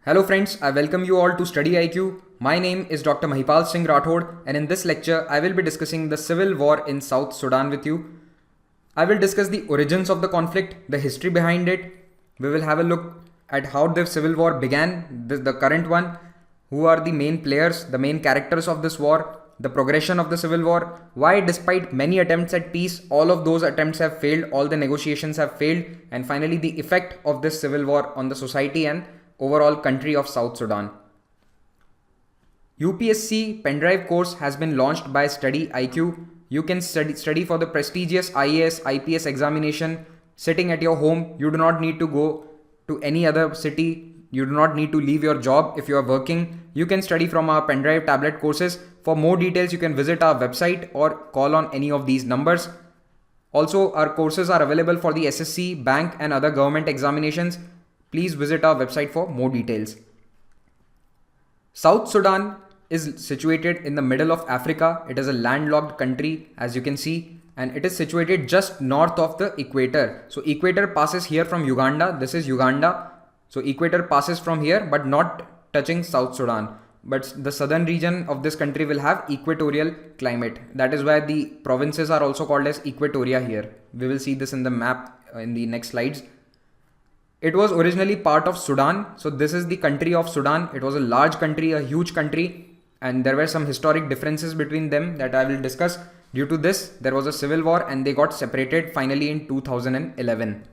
Hello friends, I welcome you all to StudyIQ. My name is Dr. Mahipal Singh Rathod, and in this lecture I will be discussing the civil war in South Sudan with you. I will discuss the origins of the conflict, the history behind it. We will have a look at how the civil war began, the current one, who are the main players, the main characters of this war, the progression of the civil war, why despite many attempts at peace, all of those attempts have failed, all the negotiations have failed, and finally the effect of this civil war on the society and overall country of South Sudan. UPSC pendrive course has been launched by StudyIQ. You can study for the prestigious IAS IPS examination sitting at your home. You do not need to go to any other city. You do not need to leave your job if you are working. You can study from our pendrive tablet courses. For more details, you can visit our website or call on any of these numbers. Also, our courses are available for the SSC, bank and other government examinations. Please visit our website for more details. South Sudan is situated in the middle of Africa. It is a landlocked country, as you can see, and it is situated just north of the equator. So equator passes here from Uganda. This is Uganda. So equator passes from here, but not touching South Sudan. But the southern region of this country will have equatorial climate. That is why the provinces are also called as Equatoria here. We will see this in the map in the next slides. It was originally part of Sudan. So this is the country of Sudan. It was a large country, a huge country, and there were some historic differences between them that I will discuss. Due to this, there was a civil war and they got separated finally in 2011.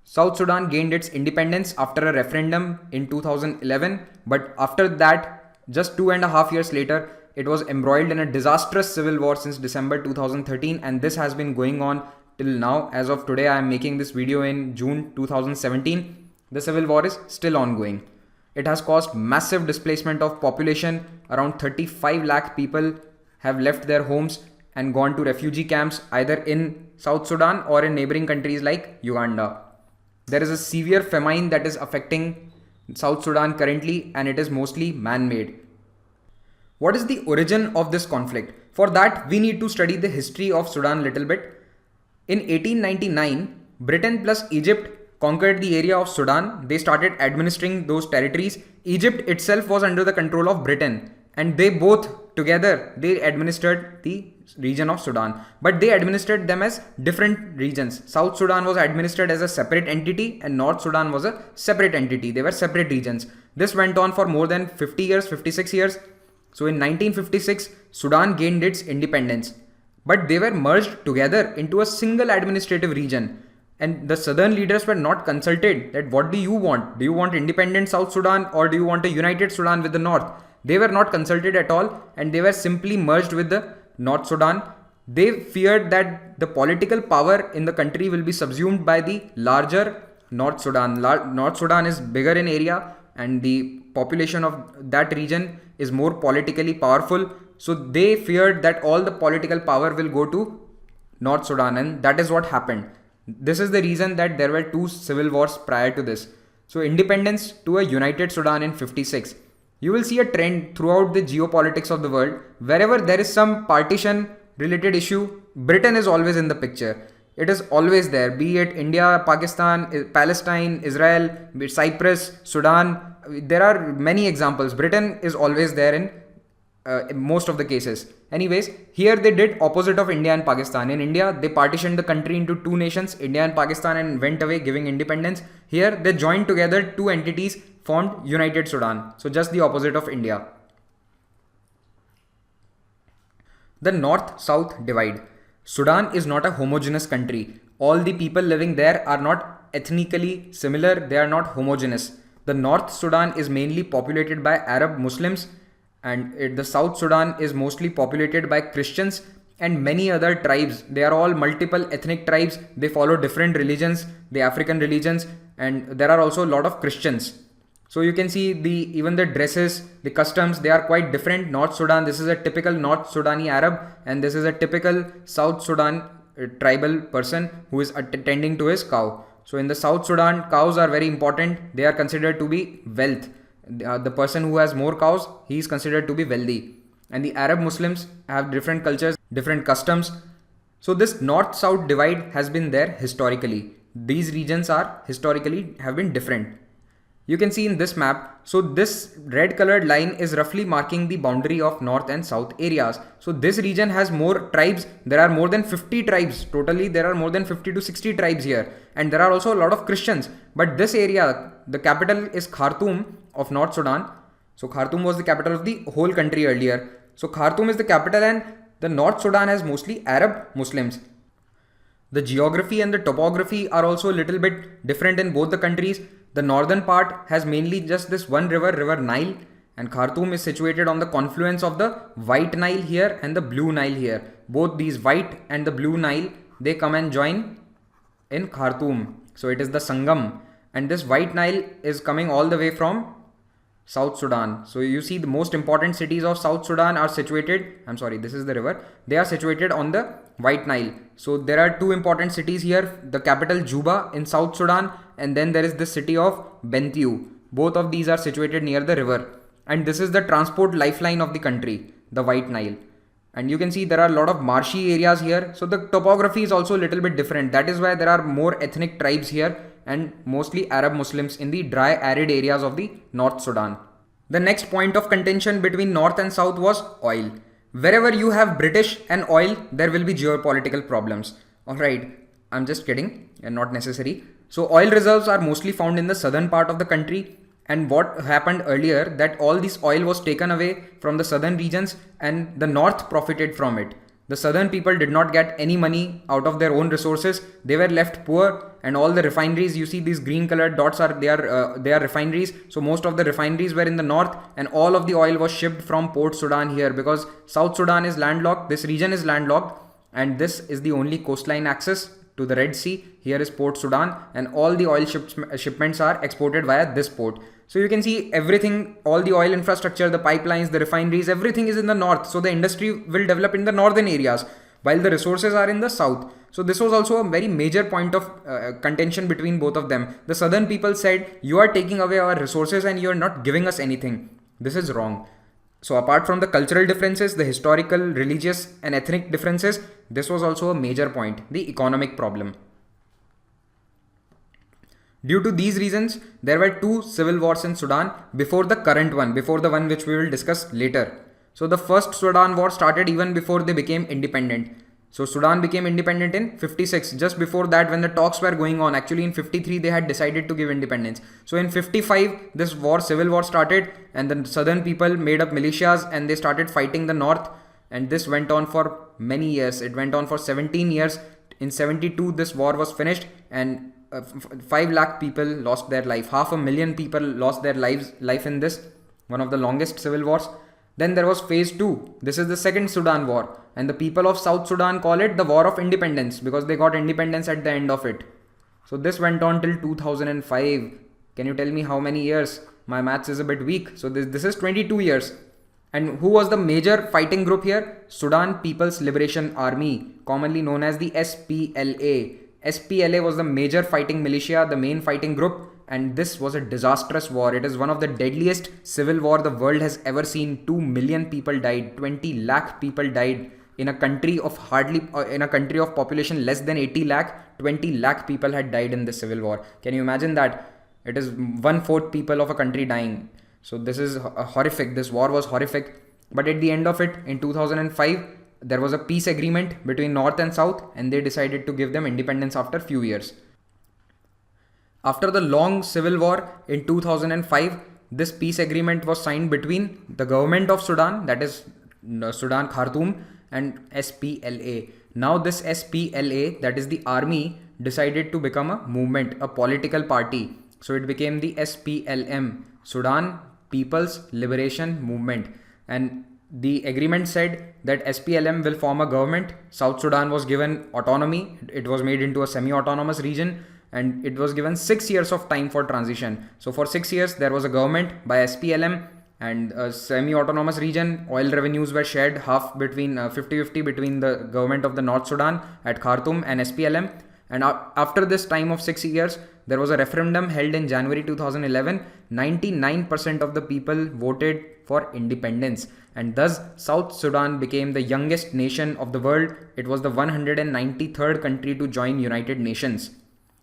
South Sudan gained its independence after a referendum in 2011, but after that, just 2.5 years later, it was embroiled in a disastrous civil war since December 2013, and this has been going on till now. As of today, I am making this video in June 2017. The civil war is still ongoing. It has caused massive displacement of population. Around 35 lakh people have left their homes and gone to refugee camps either in South Sudan or in neighboring countries like Uganda. There is a severe famine that is affecting South Sudan currently, and it is mostly man-made. What is the origin of this conflict? For that, we need to study the history of Sudan a little bit. In 1899, Britain plus Egypt conquered the area of Sudan. They started administering those territories. Egypt itself was under the control of Britain, and they both together, they administered the region of Sudan. But they administered them as different regions. South Sudan was administered as a separate entity and North Sudan was a separate entity. They were separate regions. This went on for more than 50 years, 56 years. So in 1956, Sudan gained its independence. But they were merged together into a single administrative region. And the southern leaders were not consulted that what do you want? Do you want independent South Sudan or do you want a united Sudan with the North? They were not consulted at all, and they were simply merged with the North Sudan. They feared that the political power in the country will be subsumed by the larger North Sudan. North Sudan is bigger in area and the population of that region is more politically powerful. So they feared that all the political power will go to North Sudan, and that is what happened. This is the reason that there were two civil wars prior to this. So independence to a united Sudan in 56. You will see a trend throughout the geopolitics of the world. Wherever there is some partition related issue, Britain is always in the picture. It is always there, be it India, Pakistan, Palestine, Israel, Cyprus, Sudan. There are many examples. Britain is always there in most of the cases. Anyways, here they did opposite of India and Pakistan. In India, they partitioned the country into two nations, India and Pakistan, and went away giving independence. Here, they joined together two entities, formed United Sudan. So just the opposite of India. The North-South divide. Sudan is not a homogeneous country. All the people living there are not ethnically similar. They are not homogeneous. The North Sudan is mainly populated by Arab Muslims, and the South Sudan is mostly populated by Christians and many other tribes. They are all multiple ethnic tribes. They follow different religions, the African religions, and there are also a lot of Christians. So you can see even the dresses, the customs, they are quite different. North Sudan, this is a typical North Sudani Arab, and this is a typical South Sudan tribal person who is attending to his cow. So in the South Sudan, cows are very important. They are considered to be wealth. The person who has more cows, he is considered to be wealthy. And the Arab Muslims have different cultures, different customs. So this North-South divide has been there historically. These regions are historically have been different. You can see in this map, so this red colored line is roughly marking the boundary of north and south areas. So this region has more tribes. There are more than 50 tribes. Totally there are more than 50 to 60 tribes here. And there are also a lot of Christians. But this area, the capital is Khartoum of North Sudan. So Khartoum was the capital of the whole country earlier. So Khartoum is the capital, and the North Sudan has mostly Arab Muslims. The geography and the topography are also a little bit different in both the countries. The northern part has mainly just this one river, River Nile, and Khartoum is situated on the confluence of the White Nile here and the Blue Nile here. Both these White and the Blue Nile, they come and join in Khartoum. So it is the Sangam, and this White Nile is coming all the way from South Sudan. So you see the most important cities of South Sudan are situated, this is the river, they are situated on the White Nile. So there are two important cities here, the capital Juba in South Sudan, and then there is the city of Bentiu. Both of these are situated near the river, and this is the transport lifeline of the country, the White Nile. And you can see there are a lot of marshy areas here, so the topography is also a little bit different. That is why there are more ethnic tribes here and mostly Arab Muslims in the dry arid areas of the North Sudan. The next point of contention between North and South was oil. Wherever you have British and oil, there will be geopolitical problems. Alright, I'm just kidding, and not necessary. So oil reserves are mostly found in the southern part of the country, and what happened earlier, that all this oil was taken away from the southern regions and the north profited from it. The southern people did not get any money out of their own resources. They were left poor, and all the refineries, you see these green colored dots are they are refineries. So most of the refineries were in the north, and all of the oil was shipped from Port Sudan here, because South Sudan is landlocked, this region is landlocked, and this is the only coastline access to the Red Sea. Here is Port Sudan, and all the oil shipments are exported via this port. So you can see everything, all the oil infrastructure, the pipelines, the refineries, everything is in the north. So the industry will develop in the northern areas, while the resources are in the south. So this was also a very major point of contention between both of them. The southern people said, you are taking away our resources and you are not giving us anything. This is wrong. So apart from the cultural differences, the historical, religious and ethnic differences, this was also a major point, the economic problem. Due to these reasons, there were two civil wars in Sudan before the current one, before the one which we will discuss later. So the first Sudan war started even before they became independent. So Sudan became independent in 56, just before that when the talks were going on. Actually in 53 they had decided to give independence. So in 55 this war, civil war started, and the southern people made up militias and they started fighting the north, and this went on for many years. It went on for 17 years. In 72 this war was finished, and 5 lakh people lost their life. 500,000 people lost their life in this, one of the longest civil wars. Then there was phase 2. This is the second Sudan war, and the people of South Sudan call it the War of Independence because they got independence at the end of it. So this went on till 2005. Can you tell me how many years? My maths is a bit weak. So this is 22 years. And who was the major fighting group here? Sudan People's Liberation Army, commonly known as the SPLA. SPLA was the major fighting militia, the main fighting group, and this was a disastrous war. It is one of the deadliest civil war the world has ever seen. 2 million people died, 20 lakh people died in a country of population less than 80 lakh. 20 lakh people had died in this civil war. Can you imagine that? It is 1/4 people of a country dying. So this is horrific. This war was horrific. But at the end of it, in 2005, there was a peace agreement between North and South, and they decided to give them independence after few years. After the long civil war in 2005, this peace agreement was signed between the government of Sudan, that is Sudan Khartoum, and SPLA. Now this SPLA, that is the army, decided to become a movement, a political party. So it became the SPLM, Sudan People's Liberation Movement. And the agreement said that SPLM will form a government. South Sudan was given autonomy. It was made into a semi-autonomous region, and it was given 6 years of time for transition. So for 6 years, there was a government by SPLM and a semi-autonomous region. Oil revenues were shared half between 50-50 between the government of the North Sudan at Khartoum and SPLM. And after this time of 6 years, there was a referendum held in January 2011. 99% of the people voted for independence, and thus South Sudan became the youngest nation of the world. It was the 193rd country to join United Nations.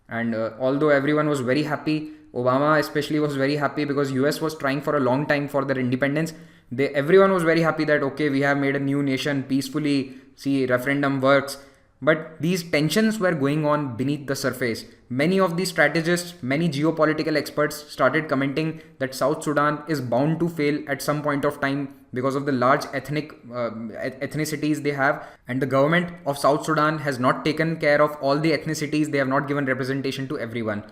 And although everyone was very happy, Obama especially was very happy because US was trying for a long time for their independence. Everyone was very happy that okay, we have made a new nation peacefully. See, referendum works. But these tensions were going on beneath the surface. Many of these strategists, many geopolitical experts started commenting that South Sudan is bound to fail at some point of time because of the large ethnicities they have. And the government of South Sudan has not taken care of all the ethnicities. They have not given representation to everyone.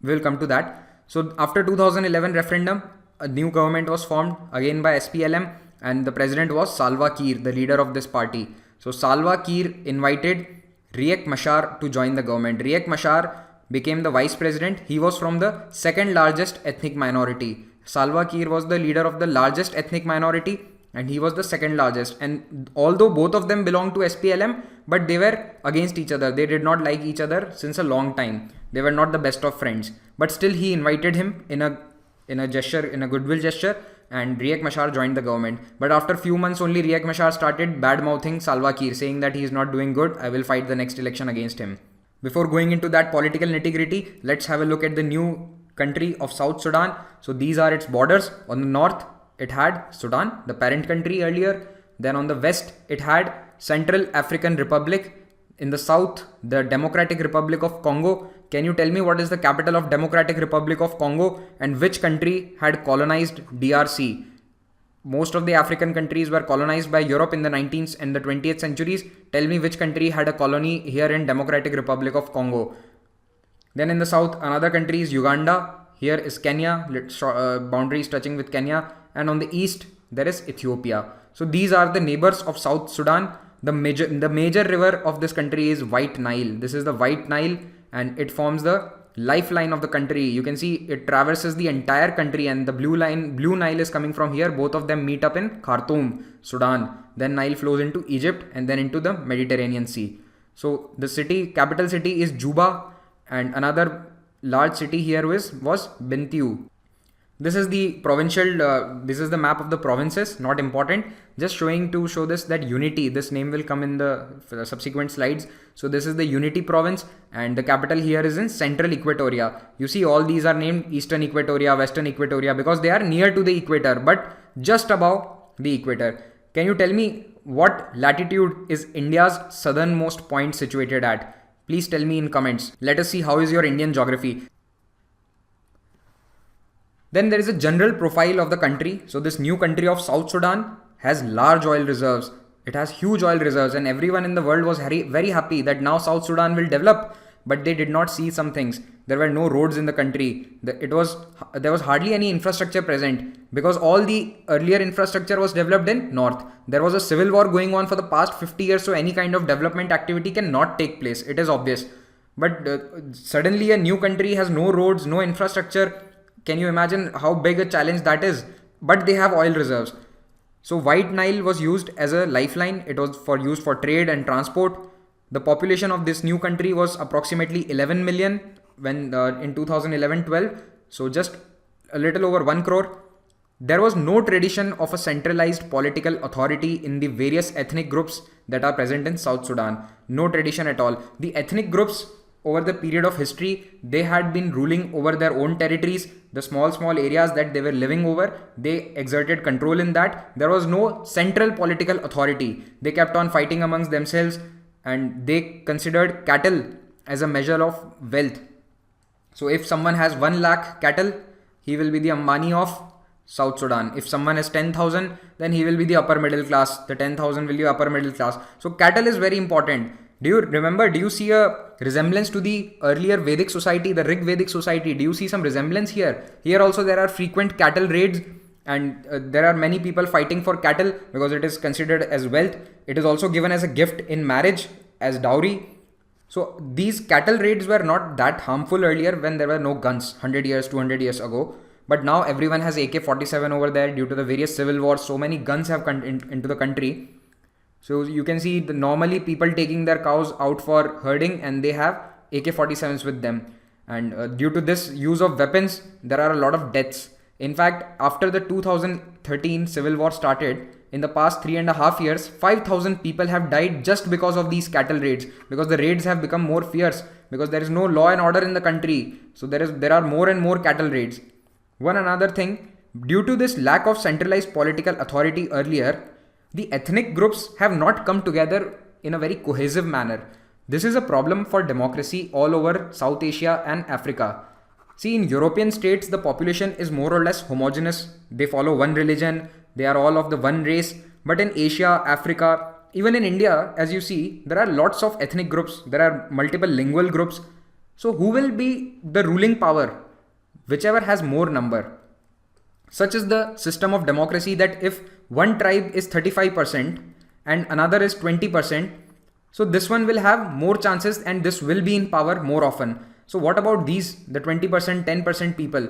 We'll come to that. So after 2011 referendum, a new government was formed again by SPLM, and the president was Salva Kiir, the leader of this party. So Salva Kiir invited Riek Machar to join the government. Riek Machar became the vice president. He was from the second largest ethnic minority. Salva Kiir was the leader of the largest ethnic minority and he was the second largest. And although both of them belonged to SPLM, but they were against each other. They did not like each other since a long time. They were not the best of friends. But still he invited him in a goodwill gesture, and Riek Machar joined the government. But after few months only, Riek Machar started bad-mouthing Salva Kiir, saying that he is not doing good. I will fight the next election against him. Before going into that political nitty-gritty, let's have a look at the new country of South Sudan. So these are its borders. On the north, it had Sudan, the parent country earlier. Then on the west, it had Central African Republic. In the south, the Democratic Republic of Congo. Can you tell me what is the capital of Democratic Republic of Congo and which country had colonized DRC? Most of the African countries were colonized by Europe in the 19th and the 20th centuries. Tell me which country had a colony here in Democratic Republic of Congo. Then in the south, another country is Uganda. Here is Kenya, boundaries touching with Kenya. And on the east, there is Ethiopia. So these are the neighbors of South Sudan. The major river of this country is White Nile. This is the White Nile and it forms the lifeline of the country. You can see it traverses the entire country, and the blue Nile is coming from here. Both of them meet up in Khartoum, Sudan. Then Nile flows into Egypt and then into the Mediterranean Sea. So the capital city is Juba, and another large city here was Bentiu. This is the provincial, this is the map of the provinces, not important, just to show this that unity, this name will come in the subsequent slides. So this is the Unity province and the capital here is in Central Equatoria. You see all these are named Eastern Equatoria, Western Equatoria because they are near to the equator but just above the equator. Can you tell me what latitude is India's southernmost point situated at? Please tell me in comments. Let us see how is your Indian geography. Then there is a general profile of the country. So this new country of South Sudan has large oil reserves. It has huge oil reserves and everyone in the world was very happy that now South Sudan will develop. But they did not see some things. There were no roads in the country. There was hardly any infrastructure present because all the earlier infrastructure was developed in north. There was a civil war going on for the past 50 years, so any kind of development activity cannot take place. It is obvious. But suddenly a new country has no roads, no infrastructure. Can you imagine how big a challenge that is? But they have oil reserves. So White Nile was used as a lifeline. It was used for trade and transport. The population of this new country was approximately 11 million when in 2011-12. So just a little over 1 crore. There was no tradition of a centralized political authority in the various ethnic groups that are present in South Sudan. No tradition at all. The ethnic groups over the period of history, they had been ruling over their own territories, the small areas that they were living over. They exerted control in that. There was no central political authority. They kept on fighting amongst themselves and they considered cattle as a measure of wealth. So if someone has 1 lakh cattle, he will be the Ambani of South Sudan. If someone has 10,000, then he will be the upper middle class. The 10,000 will be upper middle class. So cattle is very important. Do you see a resemblance to the earlier Vedic society, the Rig Vedic society? Do you see some resemblance here? Here also there are frequent cattle raids and there are many people fighting for cattle because it is considered as wealth. It is also given as a gift in marriage as dowry. So these cattle raids were not that harmful earlier when there were no guns 100 years, 200 years ago. But now everyone has AK-47 over there due to the various civil wars. So many guns have come into the country. So you can see normally people taking their cows out for herding and they have AK-47s with them. And due to this use of weapons, there are a lot of deaths. In fact, after the 2013 civil war started, In the past 3.5 years, 5,000 people have died just because of these cattle raids, because the raids have become more fierce, because there is no law and order in the country. So there are more and more cattle raids. One another thing, due to this lack of centralized political authority earlier, the ethnic groups have not come together in a very cohesive manner. This is a problem for democracy all over South Asia and Africa. See, in European states, the population is more or less homogeneous. They follow one religion. They are all of the one race. But in Asia, Africa, even in India, as you see, there are lots of ethnic groups. There are multiple lingual groups. So who will be the ruling power? Whichever has more number. Such is the system of democracy that if one tribe is 35% and another is 20%, so this one will have more chances and this will be in power more often. So what about these, the 20%, 10% people?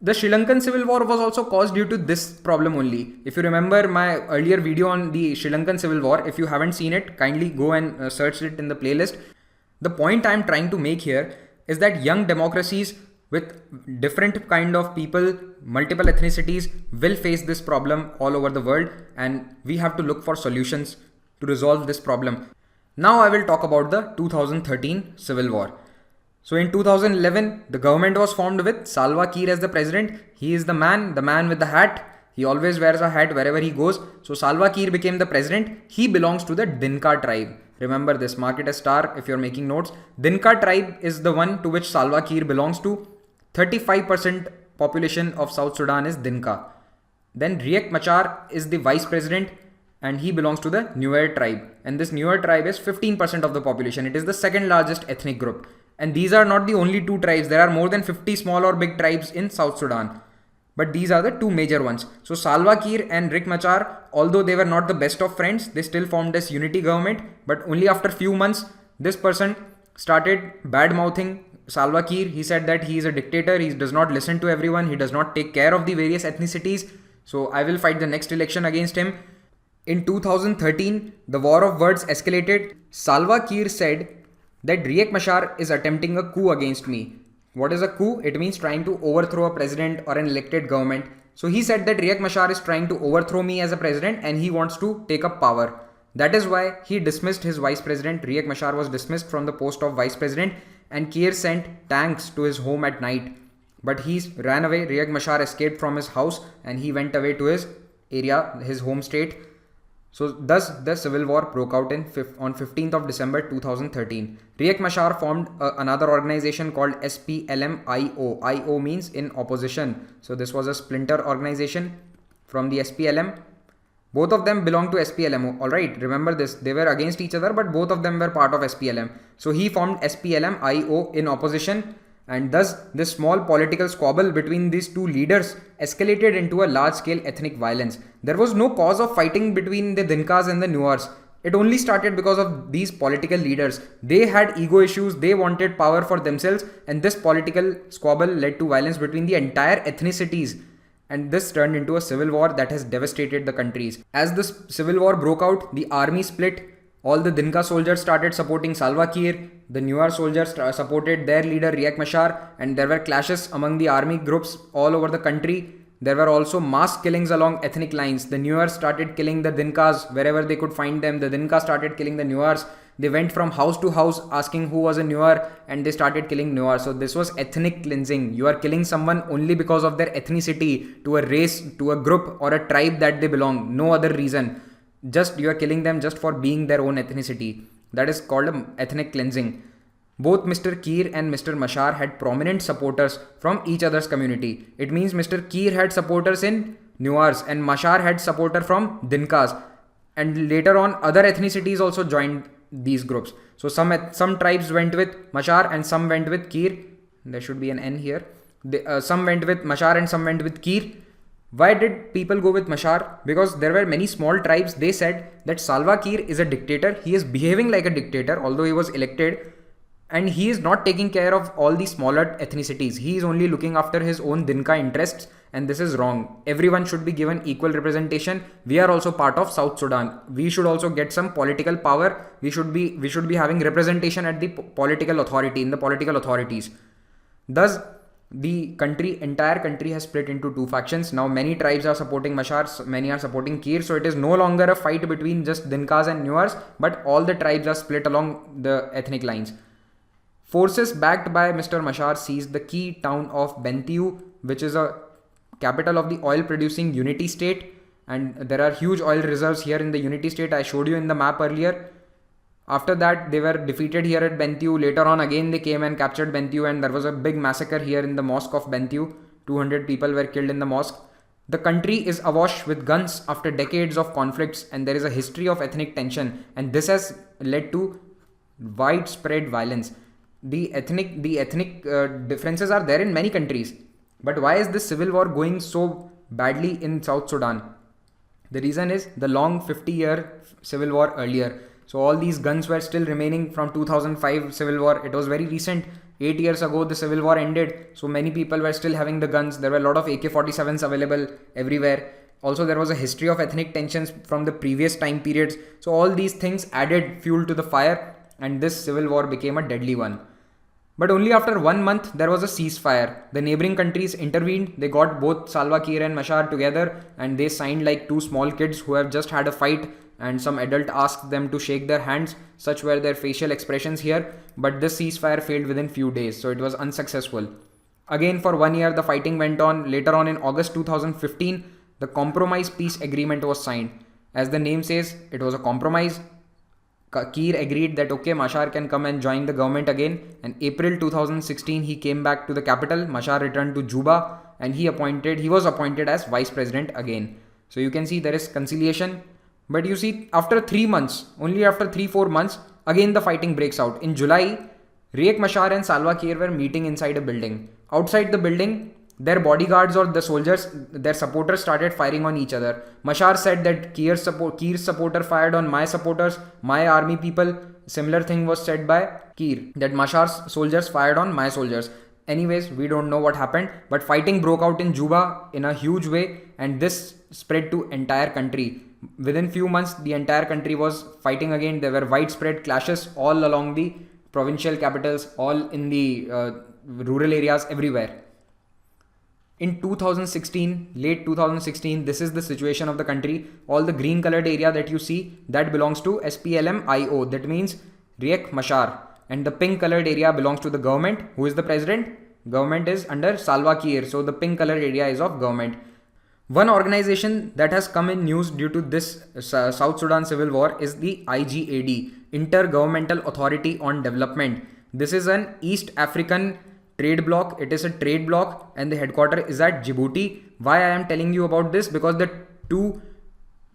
The Sri Lankan civil war was also caused due to this problem only. If you remember my earlier video on the Sri Lankan civil war, if you haven't seen it, kindly go and search it in the playlist. The point I'm trying to make here is that young democracies with different kind of people, multiple ethnicities will face this problem all over the world, and we have to look for solutions to resolve this problem. Now I will talk about the 2013 civil war. So in 2011, the government was formed with Salva Kiir as the president. He is the man with the hat. He always wears a hat wherever he goes. So Salva Kiir became the president. He belongs to the Dinka tribe. Remember this, mark it as star if you're making notes. Dinka tribe is the one to which Salva Kiir belongs to. 35% population of South Sudan is Dinka. Then Riek Machar is the vice president and he belongs to the Nuer tribe. And this Nuer tribe is 15% of the population. It is the second largest ethnic group. And these are not the only two tribes. There are more than 50 small or big tribes in South Sudan. But these are the two major ones. So Salva Kiir and Riek Machar, although they were not the best of friends, they still formed this unity government. But only after few months, this person started bad-mouthing Salva Kiir. He said that he is a dictator. He does not listen to everyone. He does not take care of the various ethnicities. So I will fight the next election against him. In 2013, the war of words escalated. Salva Kiir said that Riek Machar is attempting a coup against me. What is a coup? It means trying to overthrow a president or an elected government. So he said that Riek Machar is trying to overthrow me as a president and he wants to take up power. That is why he dismissed his vice president. Riek Machar was dismissed from the post of vice president and Kiir sent tanks to his home at night. But he ran away. Riek Machar escaped from his house and he went away to his area, his home state. So thus the civil war broke out on 15th of December 2013. Riek Machar formed another organization called SPLM-IO. IO means in opposition. So this was a splinter organization from the SPLM. Both of them belong to SPLM. Alright, remember this. They were against each other but both of them were part of SPLM. So he formed SPLM-IO in opposition. And thus, this small political squabble between these two leaders escalated into a large-scale ethnic violence. There was no cause of fighting between the Dinkas and the Nuers. It only started because of these political leaders. They had ego issues, they wanted power for themselves, and this political squabble led to violence between the entire ethnicities. And this turned into a civil war that has devastated the countries. As this civil war broke out, the army split. All the Dinka soldiers started supporting Salva Kiir. The Nuer soldiers supported their leader Riek Machar, and there were clashes among the army groups all over the country. There were also mass killings along ethnic lines. The Nuer started killing the Dinkas wherever they could find them. The Dinka started killing the Nuers. They went from house to house asking who was a Nuer and they started killing Nuer. So this was ethnic cleansing. You are killing someone only because of their ethnicity, to a race, to a group or a tribe that they belong. No other reason. Just you are killing them just for being their own ethnicity. That is called ethnic cleansing. Both Mr. Kiir and Mr. Machar had prominent supporters from each other's community. It means Mr. Kiir had supporters in Nuers and Machar had supporter from Dinkas. And later on, other ethnicities also joined these groups. So some tribes went with Machar and some went with Kiir. There should be an N here. Some went with Machar and some went with Kiir. Why did people go with Machar? Because there were many small tribes. They said that Salva Kiir is a dictator. He is behaving like a dictator, although he was elected. And he is not taking care of all the smaller ethnicities. He is only looking after his own Dinka interests. And this is wrong. Everyone should be given equal representation. We are also part of South Sudan. We should also get some political power. We should be having representation at the political authority, in the political authorities. Thus, the entire country has split into two factions. Now many tribes are supporting Mashar, many are supporting Kir. So it is no longer a fight between just Dinkas and Nuers, but all the tribes are split along the ethnic lines. Forces backed by Mr. Mashar seized the key town of Bentiu, which is a capital of the oil producing Unity State. And there are huge oil reserves here in the Unity State. I showed you in the map earlier. After that, they were defeated here at Bentiu. Later on, again, they came and captured Bentiu, and there was a big massacre here in the mosque of Bentiu. 200 people were killed in the mosque. The country is awash with guns after decades of conflicts, and there is a history of ethnic tension, and this has led to widespread violence. The ethnic differences are there in many countries. But why is this civil war going so badly in South Sudan? The reason is the long 50-year civil war earlier. So all these guns were still remaining from 2005 civil war. It was very recent. 8 years ago the civil war ended. So many people were still having the guns. There were a lot of AK-47s available everywhere. Also there was a history of ethnic tensions from the previous time periods. So all these things added fuel to the fire, and this civil war became a deadly one. But only after 1 month there was a ceasefire. The neighboring countries intervened. They got both Salva Kiir and Mashar together, and they signed like two small kids who have just had a fight, and some adult asked them to shake their hands. Such were their facial expressions here. But this ceasefire failed within few days, so it was unsuccessful. Again, for 1 year the fighting went on. Later on in August 2015, the compromise peace agreement was signed. As the name says, it was a compromise. Kiir agreed that okay, Mashar can come and join the government again. And April 2016 he came back to the capital. Mashar returned to Juba, and he was appointed as vice president again. So you can see there is conciliation. But you see, after 3 months, only after 3-4 months, again the fighting breaks out. In July, Riek Machar and Salva Kiir were meeting inside a building. Outside the building, their bodyguards or the soldiers, their supporters started firing on each other. Machar said that Kiir's supporter fired on my supporters, my army people. Similar thing was said by Kiir, that Mashar's soldiers fired on my soldiers. Anyways, we don't know what happened, but fighting broke out in Juba in a huge way, and this spread to entire country. Within few months, the entire country was fighting again. There were widespread clashes all along the provincial capitals, all in the rural areas, everywhere. In 2016, late 2016, this is the situation of the country. All the green colored area that you see, that belongs to SPLM-IO. That means Riek Machar. And the pink colored area belongs to the government. Who is the president? Government is under Salva Kiir. So the pink colored area is of government. One organization that has come in news due to this South Sudan civil war is the IGAD, Intergovernmental Authority on Development. This is an East African trade bloc. It is a trade bloc, and the headquarters is at Djibouti. Why I am telling you about this? Because the two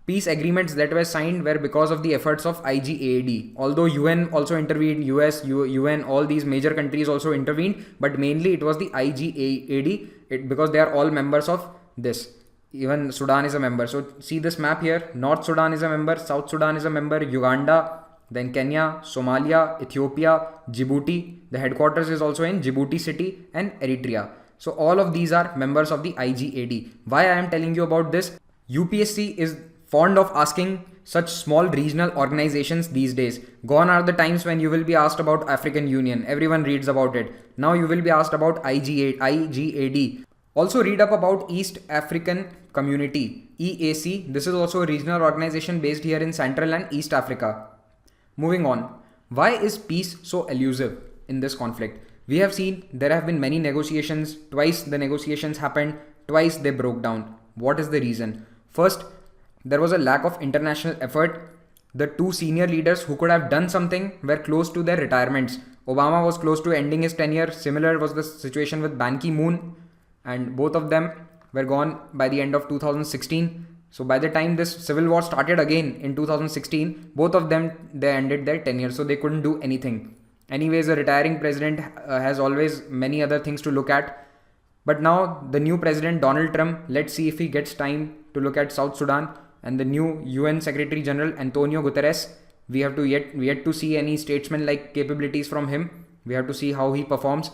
peace agreements that were signed were because of the efforts of IGAD. Although UN also intervened, US, UN, all these major countries also intervened, but mainly it was the IGAD because they are all members of this. Even Sudan is a member. So see this map here. North Sudan is a member, South Sudan is a member, Uganda, then Kenya, Somalia, Ethiopia, Djibouti. The headquarters is also in Djibouti city, and Eritrea. So all of these are members of the IGAD. Why I am telling you about this? UPSC is fond of asking such small regional organizations these days. Gone are the times when you will be asked about African Union. Everyone reads about it. Now you will be asked about IGAD. Also read up about East African Community, EAC. This is also a regional organization based here in Central and East Africa. Moving on. Why is peace so elusive in this conflict? We have seen there have been many negotiations. Twice the negotiations happened. Twice they broke down. What is the reason? First, there was a lack of international effort. The two senior leaders who could have done something were close to their retirements. Obama was close to ending his tenure. Similar was the situation with Ban Ki-moon. And both of them were gone by the end of 2016. So by the time this civil war started again in 2016, both of them, they ended their tenure. So they couldn't do anything. Anyways, a retiring president has always many other things to look at. But now the new president, Donald Trump, let's see if he gets time to look at South Sudan. And the new UN Secretary General, Antonio Guterres, we have to yet to see any statesman-like capabilities from him. We have to see how he performs.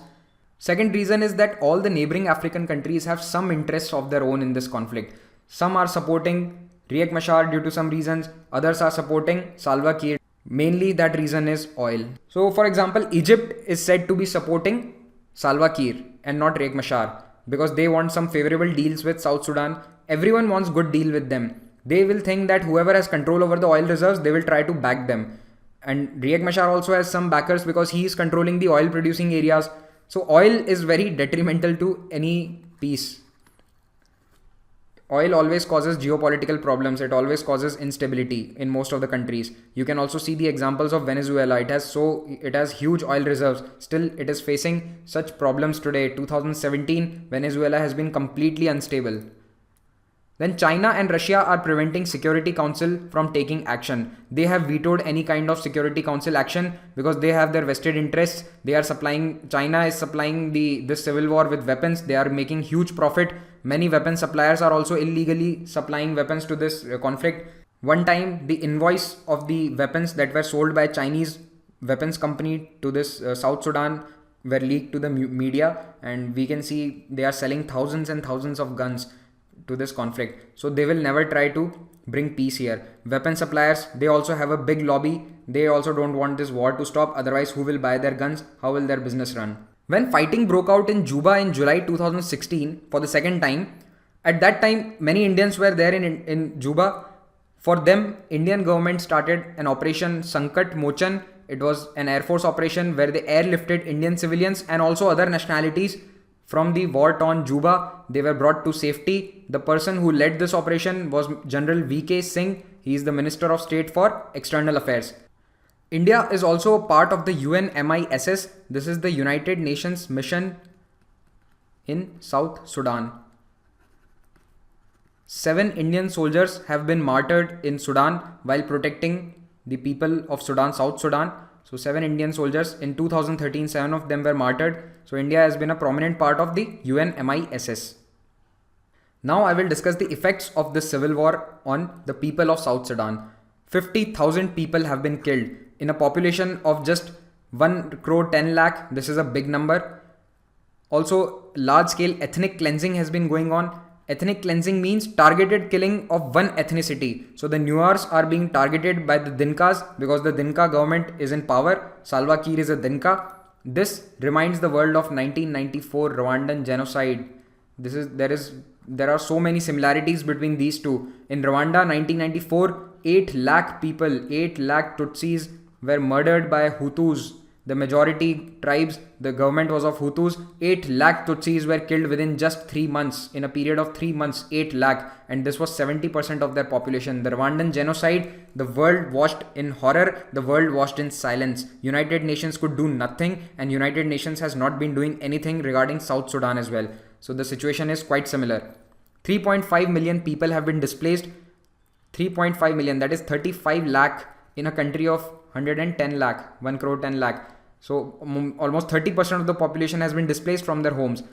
Second reason is that all the neighboring African countries have some interests of their own in this conflict. Some are supporting Riek Machar due to some reasons. Others are supporting Salva Kiir. Mainly that reason is oil. So for example, Egypt is said to be supporting Salva Kiir and not Riek Machar, because they want some favorable deals with South Sudan. Everyone wants good deal with them. They will think that whoever has control over the oil reserves, they will try to back them. And Riek Machar also has some backers because he is controlling the oil producing areas. So oil is very detrimental to any peace. Oil always causes geopolitical problems. It always causes instability in most of the countries. You can also see the examples of Venezuela. It has huge oil reserves. Still, it is facing such problems today. 2017, Venezuela has been completely unstable. Then China and Russia are preventing Security Council from taking action. They have vetoed any kind of Security Council action because they have their vested interests. China is supplying this civil war with weapons. They are making huge profit. Many weapon suppliers are also illegally supplying weapons to this conflict. One time, the invoice of the weapons that were sold by Chinese weapons company to this South Sudan were leaked to the media, and we can see they are selling thousands and thousands of guns to this conflict. So they will never try to bring peace here. Weapon suppliers, they also have a big lobby. They also don't want this war to stop. Otherwise, who will buy their guns? How will their business run? When fighting broke out in Juba in July 2016 for the second time, at that time many Indians were there in Juba. For them, Indian government started an operation Sankat Mochan. It was an Air Force operation where they airlifted Indian civilians and also other nationalities from the war-torn Juba. They were brought to safety. The person who led this operation was General V.K. Singh. He is the Minister of State for External Affairs. India is also part of the UNMISS. This is the United Nations mission in South Sudan. 7 Indian soldiers have been martyred in Sudan while protecting the people of Sudan, South Sudan. So 7 Indian soldiers in 2013, 7 of them were martyred. So India has been a prominent part of the UNMISS. Now I will discuss the effects of this civil war on the people of South Sudan. 50,000 people have been killed in a population of just 1 crore 10 lakh. This is a big number. Also, large scale ethnic cleansing has been going on. Ethnic cleansing means targeted killing of one ethnicity. So the Nuers are being targeted by the Dinkas because the Dinka government is in power. Salva Kiir is a Dinka. This reminds the world of 1994 Rwandan genocide. There are so many similarities between these two. In Rwanda 1994, 8 lakh people, 8 lakh Tutsis were murdered by Hutus. The majority tribes, the government was of Hutus. 8 lakh Tutsis were killed within just 3 months. In a period of 3 months, 8 lakh. And this was 70% of their population. The Rwandan genocide, the world watched in horror. The world watched in silence. United Nations could do nothing. And United Nations has not been doing anything regarding South Sudan as well. So the situation is quite similar. 3.5 million people have been displaced. 3.5 million, that is 35 lakh in a country of 110 lakh, 1 crore 10 lakh. So almost 30% of the population has been displaced from their homes.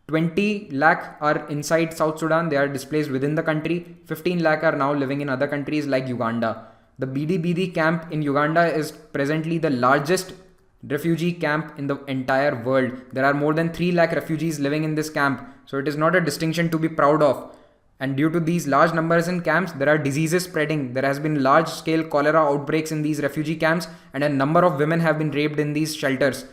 20 lakh are inside South Sudan. They are displaced within the country. 15 lakh are now living in other countries like Uganda. The Bidi camp in Uganda is presently the largest refugee camp in the entire world. There are more than 3 lakh refugees living in this camp. So it is not a distinction to be proud of. And due to these large numbers in camps, there are diseases spreading. There has been large scale cholera outbreaks in these refugee camps, and a number of women have been raped in these shelters.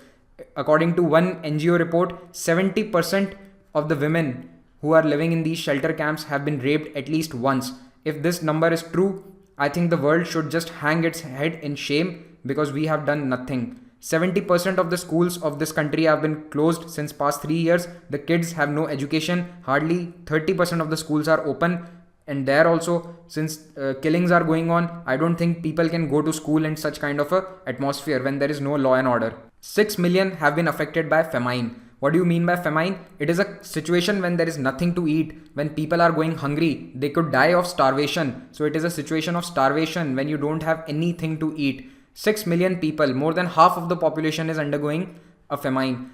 According to one NGO report, 70% of the women who are living in these shelter camps have been raped at least once. If this number is true, I think the world should just hang its head in shame because we have done nothing. 70% of the schools of this country have been closed since past 3 years. The kids have no education. Hardly 30% of the schools are open. And there also, since killings are going on, I don't think people can go to school in such kind of a atmosphere when there is no law and order. 6 million have been affected by famine. What do you mean by famine? It is a situation when there is nothing to eat. When people are going hungry, they could die of starvation. So it is a situation of starvation when you don't have anything to eat. 6 million people, more than half of the population is undergoing a famine.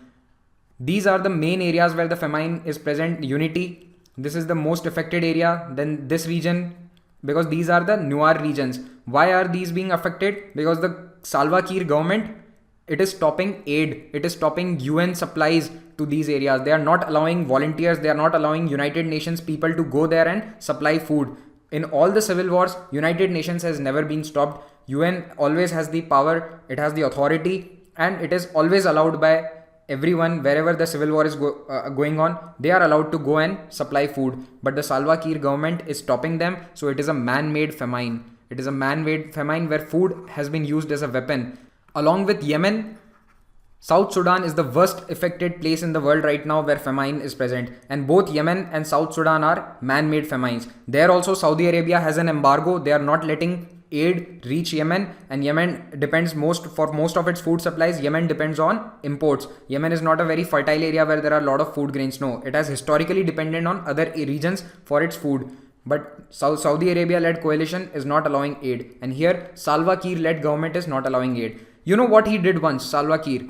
These are the main areas where the famine is present. Unity, this is the most affected area. Then this region, because these are the Nuer regions. Why are these being affected? Because the Salva Kiir government, it is stopping aid. It is stopping UN supplies to these areas. They are not allowing volunteers. They are not allowing United Nations people to go there and supply food. In all the civil wars, United Nations has never been stopped. UN always has the power, it has the authority, and it is always allowed by everyone, wherever the civil war is going on, they are allowed to go and supply food. But the Salva Kiir government is stopping them. So it is a man-made famine. It is a man-made famine where food has been used as a weapon. Along with Yemen, South Sudan is the worst affected place in the world right now where famine is present. And both Yemen and South Sudan are man-made famines. There also Saudi Arabia has an embargo. They are not letting aid reach Yemen, and Yemen depends for most of its food supplies. Yemen depends on imports. Yemen is not a very fertile area where there are a lot of food grains. No, it has historically depended on other regions for its food. But Saudi Arabia led coalition is not allowing aid, and here Salva Kiir led government is not allowing aid. You know what he did once, Salva Kiir?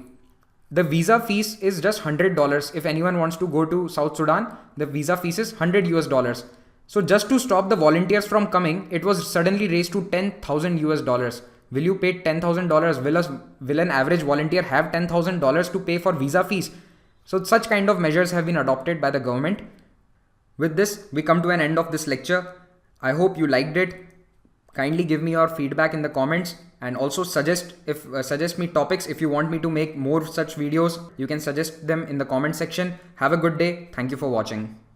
The visa fees is just $100. If anyone wants to go to South Sudan, the visa fees is $100. So just to stop the volunteers from coming, it was suddenly raised to $10,000. Will you pay $10,000? Will an average volunteer have $10,000 to pay for visa fees? So such kind of measures have been adopted by the government. With this, we come to an end of this lecture. I hope you liked it. Kindly give me your feedback in the comments, and also suggest me topics. If you want me to make more such videos, you can suggest them in the comment section. Have a good day. Thank you for watching.